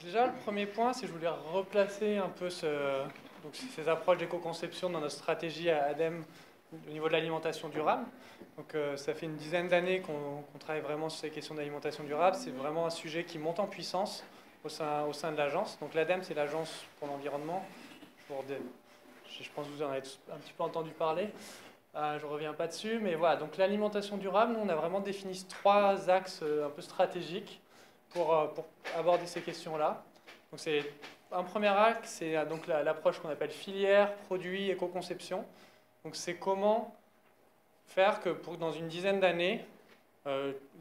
déjà, le premier point, c'est que je voulais replacer un peu ces approches d'éco-conception dans notre stratégie à ADEME au niveau de l'alimentation durable. Donc, ça fait une dizaine d'années qu'on travaille vraiment sur ces questions d'alimentation durable. C'est vraiment un sujet qui monte en puissance au sein de l'agence. Donc, l'ADEME, c'est l'agence pour l'environnement. Je pense que vous en avez un petit peu entendu parler. Je ne reviens pas dessus, mais voilà. Donc, l'alimentation durable, nous, on a vraiment défini trois axes un peu stratégiques pour aborder ces questions-là. Donc c'est un premier axe, c'est donc l'approche qu'on appelle filière, produit, éco-conception. Donc c'est comment faire que dans une dizaine d'années,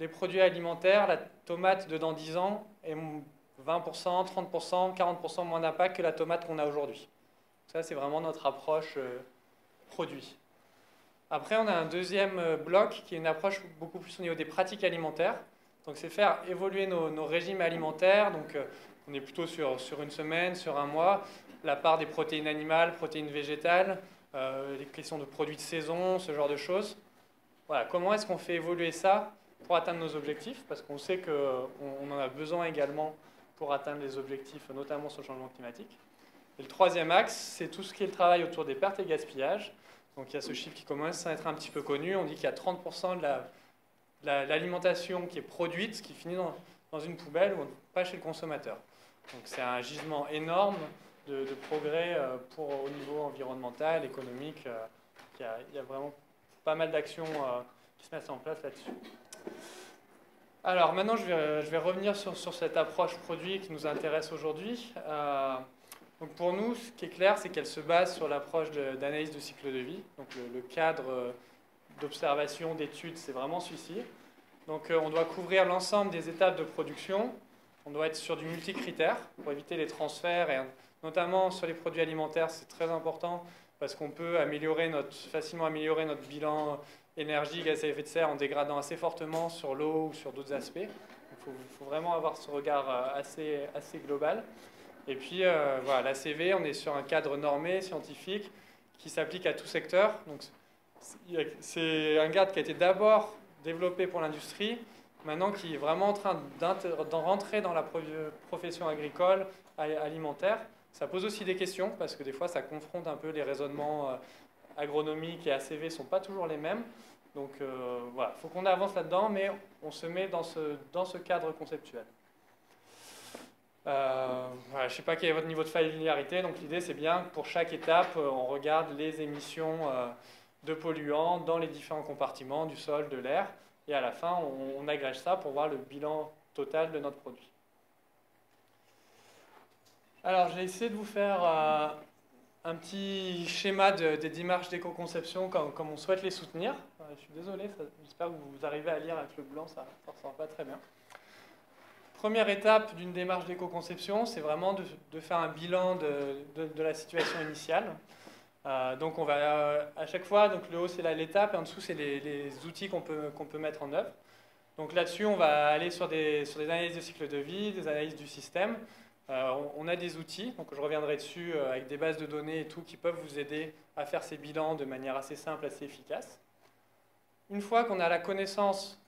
les produits alimentaires, la tomate de dans 10 ans ait 20%, 30%, 40% moins d'impact que la tomate qu'on a aujourd'hui. Ça, c'est vraiment notre approche produit. Après, on a un deuxième bloc qui est une approche beaucoup plus au niveau des pratiques alimentaires. Donc c'est faire évoluer nos régimes alimentaires. Donc on est plutôt sur une semaine, sur un mois. La part des protéines animales, protéines végétales, les questions de produits de saison, ce genre de choses. Voilà, comment est-ce qu'on fait évoluer ça pour atteindre nos objectifs? Parce qu'on sait qu'on en a besoin également pour atteindre les objectifs, notamment sur le changement climatique. Et le troisième axe, c'est tout ce qui est le travail autour des pertes et gaspillages. Donc il y a ce chiffre qui commence à être un petit peu connu. On dit qu'il y a 30% de l'alimentation qui est produite, qui finit dans une poubelle ou pas chez le consommateur. Donc c'est un gisement énorme de progrès au niveau environnemental, économique. Il y a vraiment pas mal d'actions qui se mettent en place là-dessus. Alors maintenant, je vais revenir sur cette approche produit qui nous intéresse aujourd'hui. Donc pour nous, ce qui est clair, c'est qu'elle se base sur l'approche d'analyse de cycle de vie. Donc le cadre d'observation, d'études, c'est vraiment celui-ci. Donc on doit couvrir l'ensemble des étapes de production. On doit être sur du multicritère pour éviter les transferts, et notamment sur les produits alimentaires, c'est très important parce qu'on peut facilement améliorer notre bilan énergie, gaz à effet de serre en dégradant assez fortement sur l'eau ou sur d'autres aspects. Il faut vraiment avoir ce regard assez global. Et puis voilà, la CV, on est sur un cadre normé, scientifique, qui s'applique à tout secteur. Donc, c'est un cadre qui a été d'abord développé pour l'industrie, maintenant qui est vraiment en train d'en rentrer dans la profession agricole, alimentaire. Ça pose aussi des questions, parce que des fois, ça confronte un peu les raisonnements agronomiques et ACV ne sont pas toujours les mêmes. Donc voilà, il faut qu'on avance là-dedans, mais on se met dans ce cadre conceptuel. Voilà, je ne sais pas quel est votre niveau de familiarité, donc l'idée c'est bien que pour chaque étape, on regarde les émissions de polluants dans les différents compartiments du sol, de l'air, et à la fin on agrège ça pour voir le bilan total de notre produit. Alors j'ai essayé de vous faire un petit schéma des démarches d'éco-conception comme on souhaite les soutenir. Je suis désolé, j'espère que vous arrivez à lire avec le blanc, ça ne ressort pas très bien. Première étape d'une démarche d'éco-conception, c'est vraiment de faire un bilan de la situation initiale. Donc on va à chaque fois, donc le haut c'est l'étape et en dessous c'est les outils qu'on peut mettre en œuvre. Donc là-dessus on va aller sur des analyses de cycle de vie, des analyses du système. On a des outils, donc je reviendrai dessus avec des bases de données et tout qui peuvent vous aider à faire ces bilans de manière assez simple, assez efficace. Une fois qu'on a la connaissance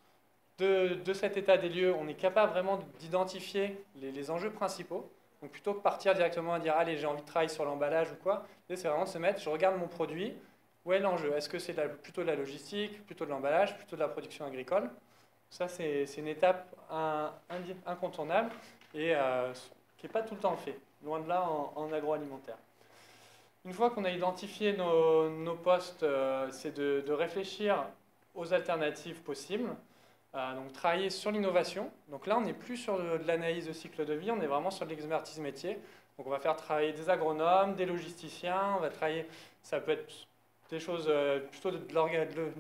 de cet état des lieux, on est capable vraiment d'identifier les enjeux principaux. Donc plutôt que partir directement à dire « Allez, j'ai envie de travailler sur l'emballage ou quoi », c'est vraiment de se mettre « Je regarde mon produit, où est l'enjeu? Est-ce que c'est plutôt de la logistique, plutôt de l'emballage, plutôt de la production agricole ?» Ça, c'est une étape incontournable et qui n'est pas tout le temps fait, loin de là en agroalimentaire. Une fois qu'on a identifié nos postes, c'est de réfléchir aux alternatives possibles. Donc travailler sur l'innovation. Donc là, on n'est plus sur de l'analyse de cycle de vie, on est vraiment sur de l'expertise métier. Donc on va faire travailler des agronomes, des logisticiens, on va travailler, ça peut être des choses plutôt de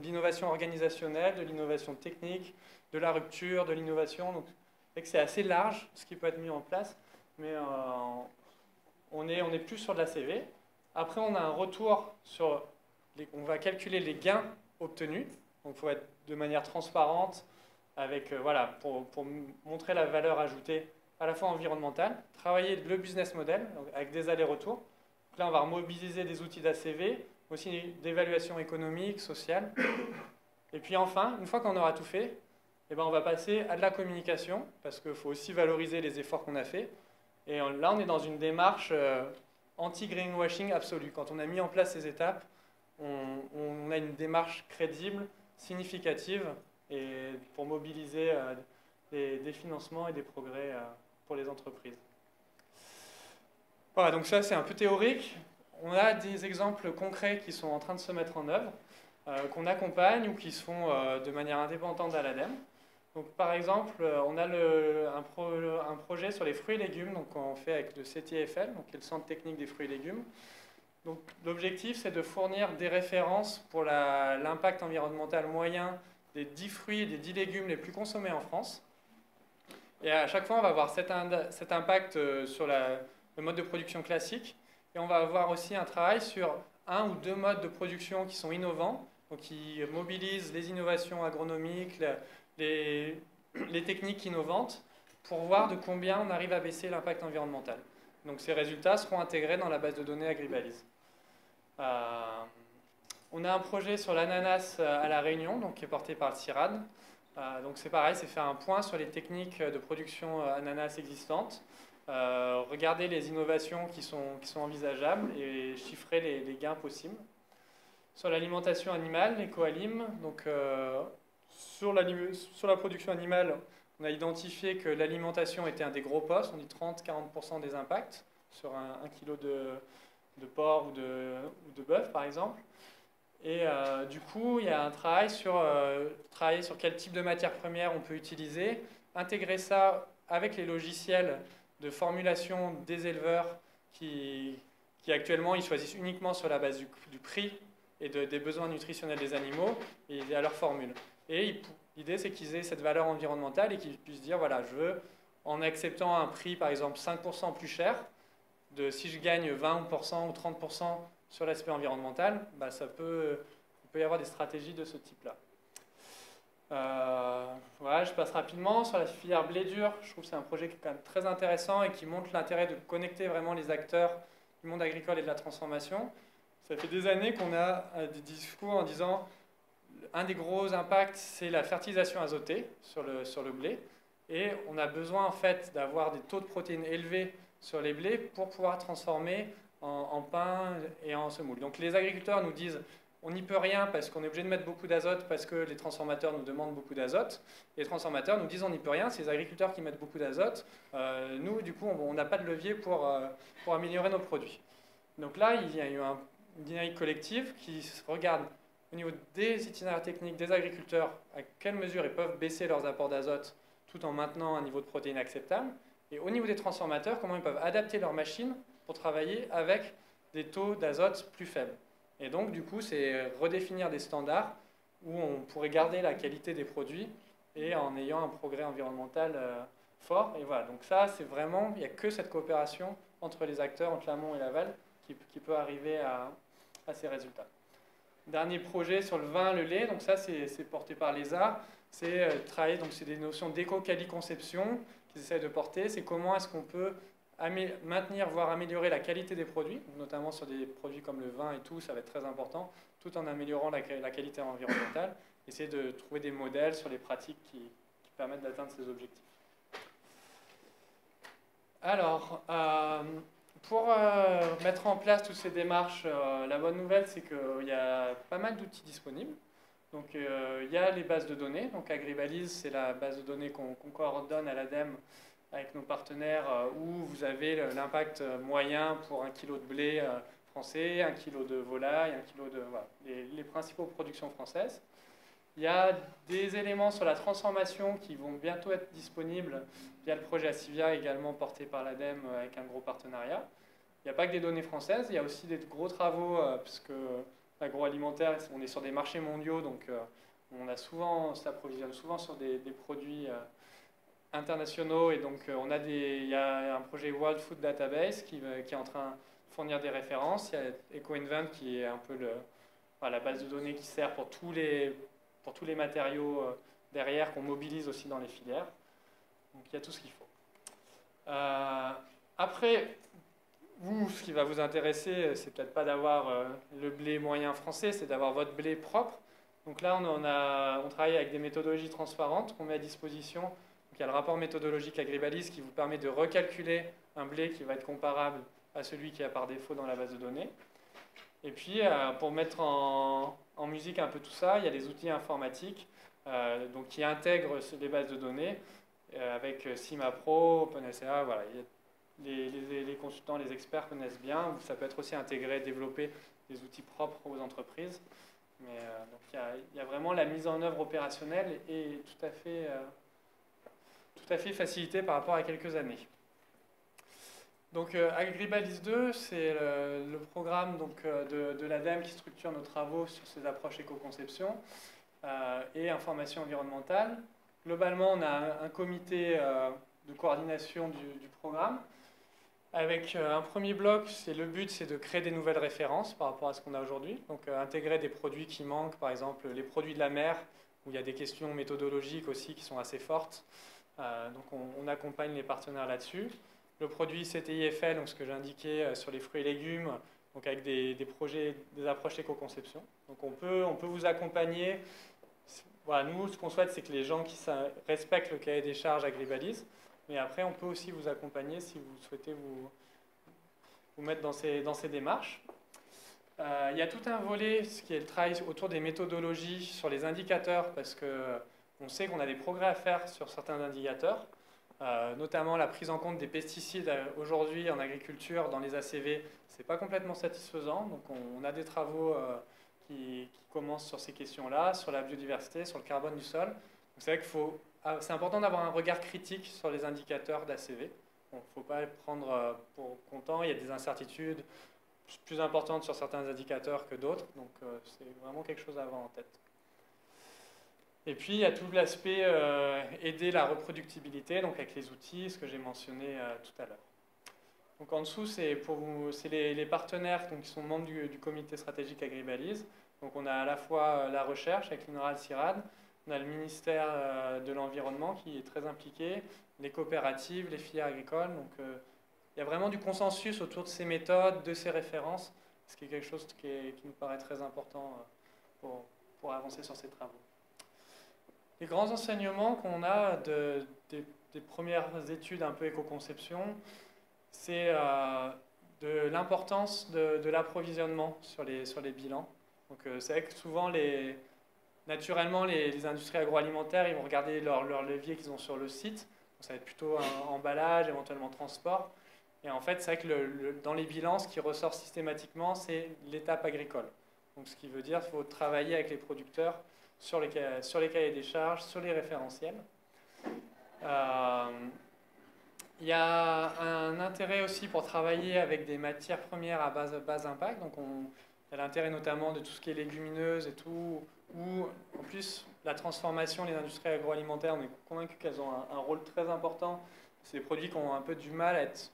l'innovation organisationnelle, de l'innovation technique, de la rupture, de l'innovation. Donc c'est assez large ce qui peut être mis en place, mais on est plus sur de la CV. Après, on a un retour sur, on va calculer les gains obtenus. Donc il faut être de manière transparente, avec, voilà, pour montrer la valeur ajoutée à la fois environnementale, travailler le business model donc avec des allers-retours. Donc là, on va remobiliser des outils d'ACV, aussi d'évaluation économique, sociale. Et puis enfin, une fois qu'on aura tout fait, eh ben, on va passer à de la communication, parce qu'il faut aussi valoriser les efforts qu'on a faits. Et là, on est dans une démarche anti-greenwashing absolue. Quand on a mis en place ces étapes, on a une démarche crédible, significative, et pour mobiliser des financements et des progrès pour les entreprises. Voilà, donc ça c'est un peu théorique. On a des exemples concrets qui sont en train de se mettre en œuvre, qu'on accompagne ou qui se font de manière indépendante à l'ADEME. Donc, par exemple, on a un projet sur les fruits et légumes, donc on fait avec le CTFL, donc qui est le Centre technique des fruits et légumes. Donc, l'objectif, c'est de fournir des références pour l'impact environnemental moyen des 10 fruits et des 10 légumes les plus consommés en France. Et à chaque fois, on va avoir cet impact sur le mode de production classique. Et on va avoir aussi un travail sur un ou deux modes de production qui sont innovants, donc qui mobilisent les innovations agronomiques, les techniques innovantes, pour voir de combien on arrive à baisser l'impact environnemental. Donc ces résultats seront intégrés dans la base de données Agribalise. On a un projet sur l'ananas à La Réunion, donc, qui est porté par le CIRAD. Donc c'est pareil, c'est faire un point sur les techniques de production ananas existantes, regarder les innovations qui sont envisageables et chiffrer les gains possibles. Sur l'alimentation animale, l'écoalim, donc sur la production animale, on a identifié que l'alimentation était un des gros postes, on dit 30-40% des impacts sur un kilo de porc ou de bœuf par exemple. Et du coup, il y a un travail sur quel type de matière première on peut utiliser, intégrer ça avec les logiciels de formulation des éleveurs qui actuellement ils choisissent uniquement sur la base du prix et des besoins nutritionnels des animaux et à leur formule. Et l'idée, c'est qu'ils aient cette valeur environnementale et qu'ils puissent dire, voilà, je veux, en acceptant un prix, par exemple, 5% plus cher, si je gagne 20% ou 30% sur l'aspect environnemental, bah, il peut y avoir des stratégies de ce type-là. Voilà, je passe rapidement sur la filière blé dur. Je trouve que c'est un projet qui est quand même très intéressant et qui montre l'intérêt de connecter vraiment les acteurs du monde agricole et de la transformation. Ça fait des années qu'on a des discours en disant un des gros impacts, c'est la fertilisation azotée sur le blé. Et on a besoin en fait d'avoir des taux de protéines élevés sur les blés pour pouvoir transformer en pain et en semoule. Donc les agriculteurs nous disent on n'y peut rien parce qu'on est obligé de mettre beaucoup d'azote parce que les transformateurs nous demandent beaucoup d'azote. Et les transformateurs nous disent on n'y peut rien, c'est les agriculteurs qui mettent beaucoup d'azote. Nous, du coup, on n'a pas de levier pour améliorer nos produits. Donc là, il y a eu une dynamique collective qui regarde au niveau des itinéraires techniques des agriculteurs à quelle mesure ils peuvent baisser leurs apports d'azote tout en maintenant un niveau de protéines acceptable. Et au niveau des transformateurs, comment ils peuvent adapter leurs machines pour travailler avec des taux d'azote plus faibles. Et donc, du coup, c'est redéfinir des standards où on pourrait garder la qualité des produits et en ayant un progrès environnemental fort. Et voilà, donc ça, c'est vraiment, il n'y a que cette coopération entre les acteurs, entre l'amont et l'aval, qui peut arriver à ces résultats. Dernier projet sur le vin, le lait, donc ça, c'est porté par l'ESA. C'est travailler, donc c'est des notions d'éco-quali-conception qu'ils essayent de porter. C'est comment est-ce qu'on peut maintenir, voire améliorer la qualité des produits, notamment sur des produits comme le vin et tout, ça va être très important, tout en améliorant la qualité environnementale. Essayer de trouver des modèles sur les pratiques qui permettent d'atteindre ces objectifs. Alors, pour mettre en place toutes ces démarches, la bonne nouvelle, c'est qu'il y a pas mal d'outils disponibles. Donc, il y a les bases de données. Donc, Agribalise, c'est la base de données qu'on coordonne à l'ADEME avec nos partenaires, où vous avez l'impact moyen pour 1 kg de blé français, 1 kg de volaille, 1 kg de... Voilà, les principaux productions françaises. Il y a des éléments sur la transformation qui vont bientôt être disponibles via le projet Acivia, également porté par l'ADEME avec un gros partenariat. Il n'y a pas que des données françaises, il y a aussi des gros travaux, puisque l'agroalimentaire, on est sur des marchés mondiaux, donc on s'approvisionne souvent sur des produits internationaux, et donc il y a un projet World Food Database qui est en train de fournir des références. Il y a EcoInvent qui est un peu la base de données qui sert pour tous les matériaux derrière, qu'on mobilise aussi dans les filières. Donc il y a tout ce qu'il faut. Après, ce qui va vous intéresser, c'est peut-être pas d'avoir le blé moyen français, c'est d'avoir votre blé propre. Donc là, on travaille avec des méthodologies transparentes qu'on met à disposition. Donc il y a le rapport méthodologique Agribalis qui vous permet de recalculer un blé qui va être comparable à celui qui est par défaut dans la base de données. Et puis, pour mettre en musique un peu tout ça, il y a des outils informatiques donc, qui intègrent les bases de données avec CIMAPRO, OpenSCA, voilà. Les consultants, les experts connaissent bien. Ça peut être aussi intégré, développer des outils propres aux entreprises. Mais donc il y a vraiment la mise en œuvre opérationnelle et tout à fait facilitée par rapport à quelques années. Donc Agribalis 2, c'est le programme donc, de l'ADEME qui structure nos travaux sur ces approches éco-conception et information environnementale. Globalement, on a un comité de coordination du programme. Avec un premier bloc, le but c'est de créer des nouvelles références par rapport à ce qu'on a aujourd'hui. Donc intégrer des produits qui manquent, par exemple les produits de la mer, où il y a des questions méthodologiques aussi qui sont assez fortes. Donc on accompagne les partenaires là-dessus. Le produit CTIFL, donc ce que j'ai indiqué sur les fruits et légumes, donc avec des projets, des approches éco-conception. Donc on peut vous accompagner. Voilà, nous, ce qu'on souhaite, c'est que les gens qui respectent le cahier des charges Agribalis. Mais après, on peut aussi vous accompagner si vous souhaitez vous mettre dans ces démarches. Il y a tout un volet, ce qui est le travail autour des méthodologies sur les indicateurs, parce qu'on sait qu'on a des progrès à faire sur certains indicateurs, notamment la prise en compte des pesticides aujourd'hui en agriculture, dans les ACV, ce n'est pas complètement satisfaisant. Donc on a des travaux qui commencent sur ces questions-là, sur la biodiversité, sur le carbone du sol. C'est vrai c'est important d'avoir un regard critique sur les indicateurs d'ACV. Il ne faut pas les prendre pour comptant. Il y a des incertitudes plus importantes sur certains indicateurs que d'autres. Donc c'est vraiment quelque chose à avoir en tête. Et puis il y a tout l'aspect aider la reproductibilité, donc avec les outils, ce que j'ai mentionné tout à l'heure. Donc en dessous, c'est les partenaires donc, qui sont membres du comité stratégique Agribalis. Donc on a à la fois la recherche avec l'INRAL CIRAD, on a le ministère de l'Environnement qui est très impliqué, les coopératives, les filières agricoles. Donc il y a vraiment du consensus autour de ces méthodes, de ces références, ce qui est quelque chose qui nous paraît très important pour avancer sur ces travaux. Les grands enseignements qu'on a des premières études un peu éco-conception, c'est de l'importance de l'approvisionnement sur les bilans. Donc c'est vrai que souvent, naturellement, les industries agroalimentaires, ils vont regarder leur levier qu'ils ont sur le site. Donc, ça va être plutôt un emballage, éventuellement transport. Et en fait, c'est vrai que dans les bilans, ce qui ressort systématiquement, c'est l'étape agricole. Donc ce qui veut dire qu'il faut travailler avec les producteurs sur les cahiers des charges, sur les référentiels. Il y a un intérêt aussi pour travailler avec des matières premières à bas impact. Donc il y a l'intérêt notamment de tout ce qui est légumineuse et tout, où en plus la transformation, les industries agroalimentaires, on est convaincu qu'elles ont un rôle très important. C'est des produits qui ont un peu du mal à être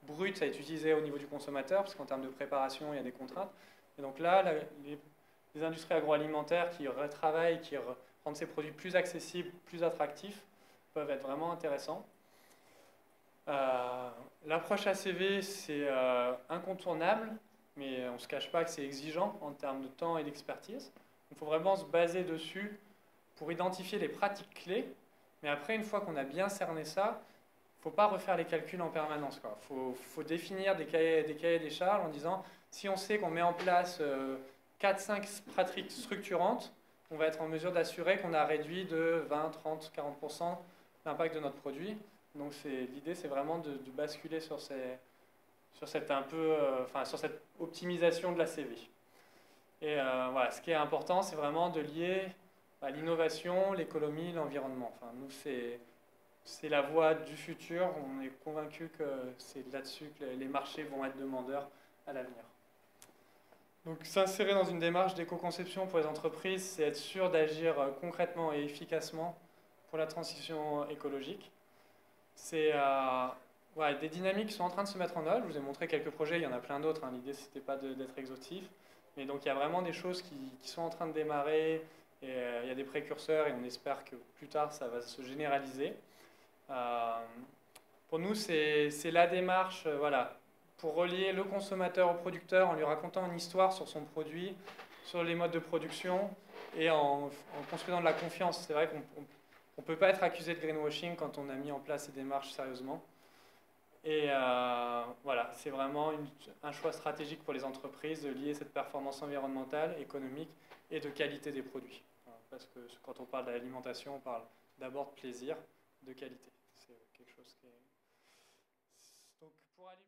bruts, à être utilisés au niveau du consommateur, parce qu'en termes de préparation, il y a des contraintes. Et donc là, les industries agroalimentaires qui retravaillent, qui rendent ces produits plus accessibles, plus attractifs, peuvent être vraiment intéressants. L'approche ACV, c'est incontournable, mais on ne se cache pas que c'est exigeant en termes de temps et d'expertise. Il faut vraiment se baser dessus pour identifier les pratiques clés, mais après, une fois qu'on a bien cerné ça, il ne faut pas refaire les calculs en permanence. Il faut définir des cahiers des charges en disant, si on sait qu'on met en place 4-5 pratiques structurantes, on va être en mesure d'assurer qu'on a réduit de 20, 30, 40% l'impact de notre produit. Donc l'idée, c'est vraiment de basculer sur cette optimisation de la CV. Et voilà, ce qui est important, c'est vraiment de lier l'innovation, l'économie, l'environnement. Enfin, nous, c'est la voie du futur. On est convaincu que c'est là-dessus que les marchés vont être demandeurs à l'avenir. Donc s'insérer dans une démarche d'éco-conception pour les entreprises, c'est être sûr d'agir concrètement et efficacement pour la transition écologique. C'est des dynamiques qui sont en train de se mettre en œuvre. Je vous ai montré quelques projets, il y en a plein d'autres. Hein. L'idée, ce n'était pas d'être exhaustif. Mais donc, il y a vraiment des choses qui sont en train de démarrer. Et, il y a des précurseurs et on espère que plus tard, ça va se généraliser. Pour nous, c'est la démarche pour relier le consommateur au producteur en lui racontant une histoire sur son produit, sur les modes de production et en construisant de la confiance. C'est vrai qu'on on ne peut pas être accusé de greenwashing quand on a mis en place ces démarches sérieusement. Et voilà, c'est vraiment un choix stratégique pour les entreprises de lier cette performance environnementale, économique et de qualité des produits. Parce que quand on parle d'alimentation, on parle d'abord de plaisir, de qualité. C'est quelque chose qui est... Donc, pour aller...